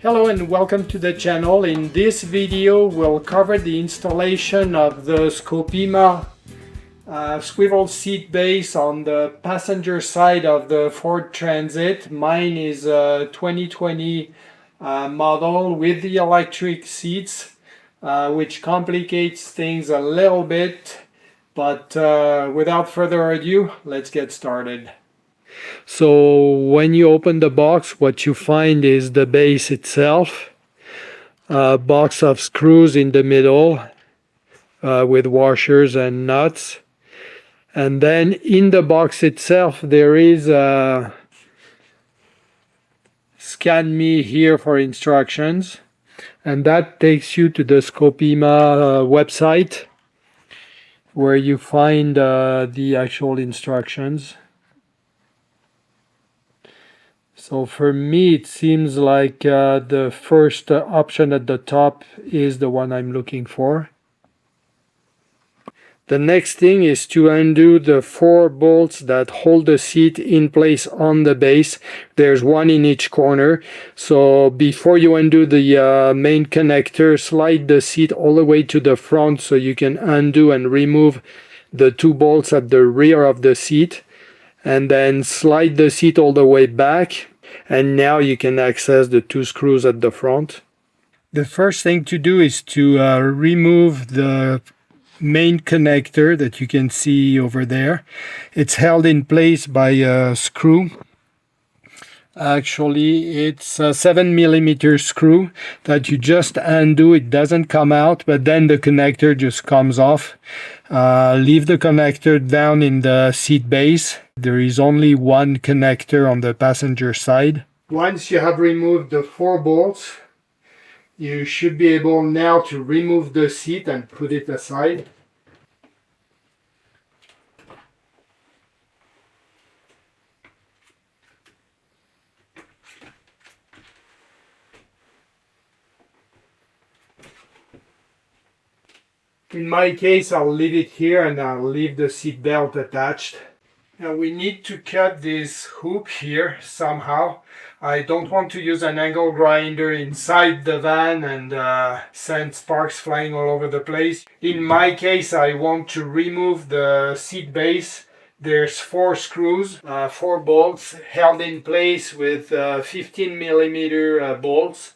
Hello and welcome to the channel. In this video we'll cover the installation of the Scopema swivel seat base on the passenger side of the Ford Transit. Mine is a 2020 model with the electric seats, which complicates things a little bit, but without further ado, let's get started. So when you open the box, what you find is the base itself, a box of screws in the middle with washers and nuts. And then in the box itself there is a scan me here for instructions, and that takes you to the Scopema website where you find the actual instructions. So for me it seems like the first option at the top is the one I'm looking for. The next thing is to undo the 4 bolts that hold the seat in place on the base. There's one in each corner. So before you undo the main connector, slide the seat all the way to the front so you can undo and remove the 2 bolts at the rear of the seat. And then slide the seat all the way back. And now you can access the 2 screws at the front. The first thing to do is to remove the main connector that you can see over there. It's held in place by a screw. Actually, it's a 7mm screw that you just undo. It doesn't come out, but then the connector just comes off. Leave the connector down in the seat base. There is only one connector on the passenger side. Once you have removed the 4 bolts, you should be able now to remove the seat and put it aside. In my case, I'll leave it here and I'll leave the seat belt attached. Now we need to cut this hoop here somehow. I don't want to use an angle grinder inside the van and send sparks flying all over the place. In my case, I want to remove the seat base. There's 4 screws, 4 bolts held in place with 15mm bolts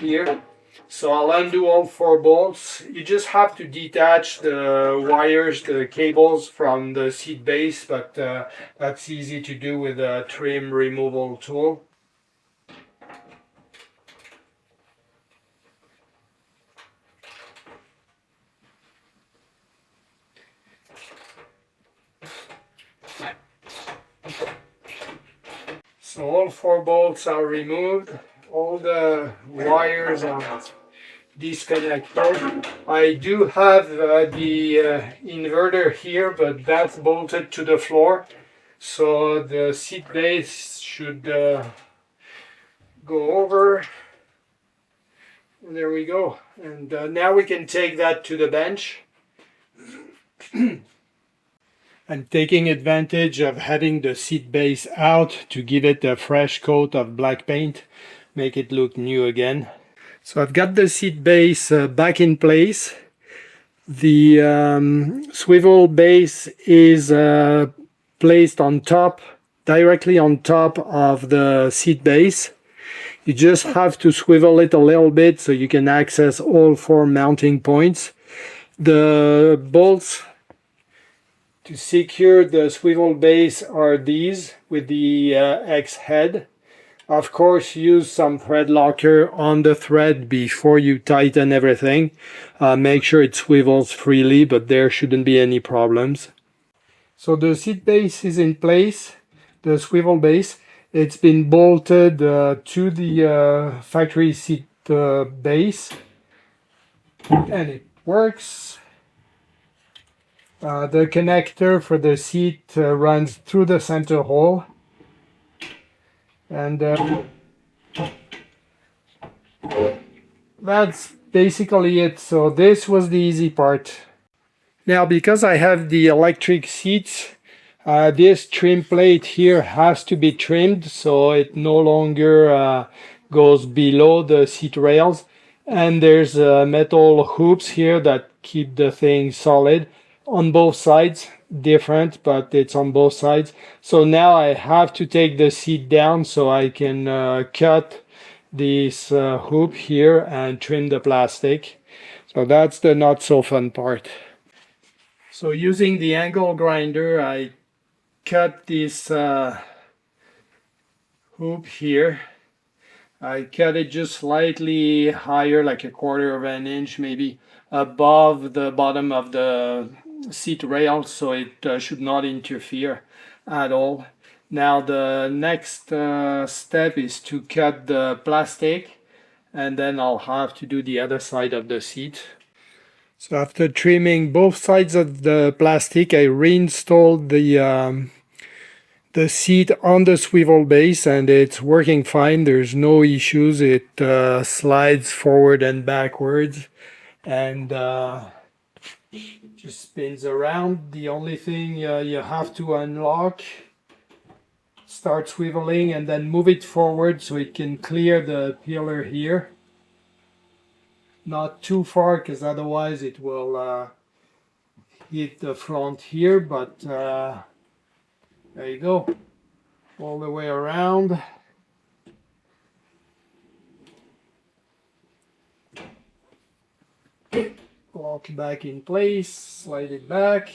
here. So I'll undo all 4 bolts. You just have to detach the wires, the cables from the seat base, but that's easy to do with a trim removal tool. So all 4 bolts are removed. All the wires are disconnected. I do have the inverter here, but that's bolted to the floor. So the seat base should go over. And there we go. And now we can take that to the bench. I'm taking advantage of having the seat base out to give it a fresh coat of black paint, make it look new again. So I've got the seat base back in place. The swivel base is placed on top, directly on top of the seat base. You just have to swivel it a little bit so you can access all 4 mounting points. The bolts to secure the swivel base are these with the X head. Of course, use some thread locker on the thread before you tighten everything. Make sure it swivels freely, but there shouldn't be any problems. So the seat base is in place, the swivel base. It's been bolted to the factory seat base, and it works. The connector for the seat runs through the center hole. And that's basically it. So this was the easy part. Now, because I have the electric seats, this trim plate here has to be trimmed so it no longer goes below the seat rails, and there's metal hoops here that keep the thing solid on both sides. Different, but it's on both sides. So now I have to take the seat down so I can cut this hoop here and trim the plastic. So that's the not so fun part. So using the angle grinder, I cut this hoop here. I cut it just slightly higher, like 1/4 of an inch maybe, above the bottom of the seat rail, so it should not interfere at all. Now the next step is to cut the plastic, and then I'll have to do the other side of the seat. So after trimming both sides of the plastic, I reinstalled the seat on the swivel base, and it's working fine. There's no issues. It slides forward and backwards, and just spins around. The only thing you have to unlock, start swiveling, and then move it forward so it can clear the pillar here. Not too far, because otherwise it will hit the front here, but there you go, all the way around. Lock back in place, slide it back,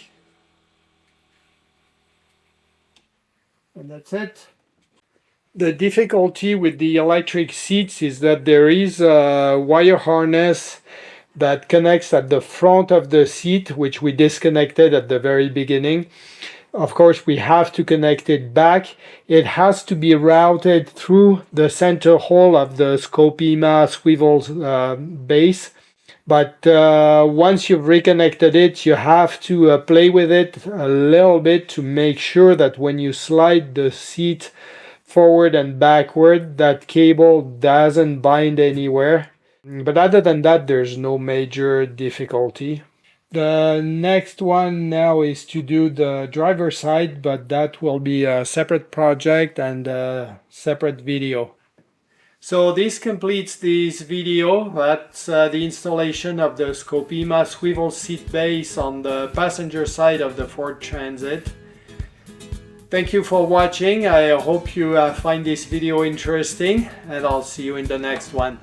and that's it. The difficulty with the electric seats is that there is a wire harness that connects at the front of the seat, which we disconnected at the very beginning. Of course, we have to connect it back. It has to be routed through the center hole of the Scopema swivel base. But once you've reconnected it, you have to play with it a little bit to make sure that when you slide the seat forward and backward, that cable doesn't bind anywhere. But other than that, there's no major difficulty. The next one now is to do the driver side, but that will be a separate project and a separate video. So this completes this video. That's the installation of the Scopema swivel seat base on the passenger side of the Ford Transit. Thank you for watching. I hope you find this video interesting, and I'll see you in the next one.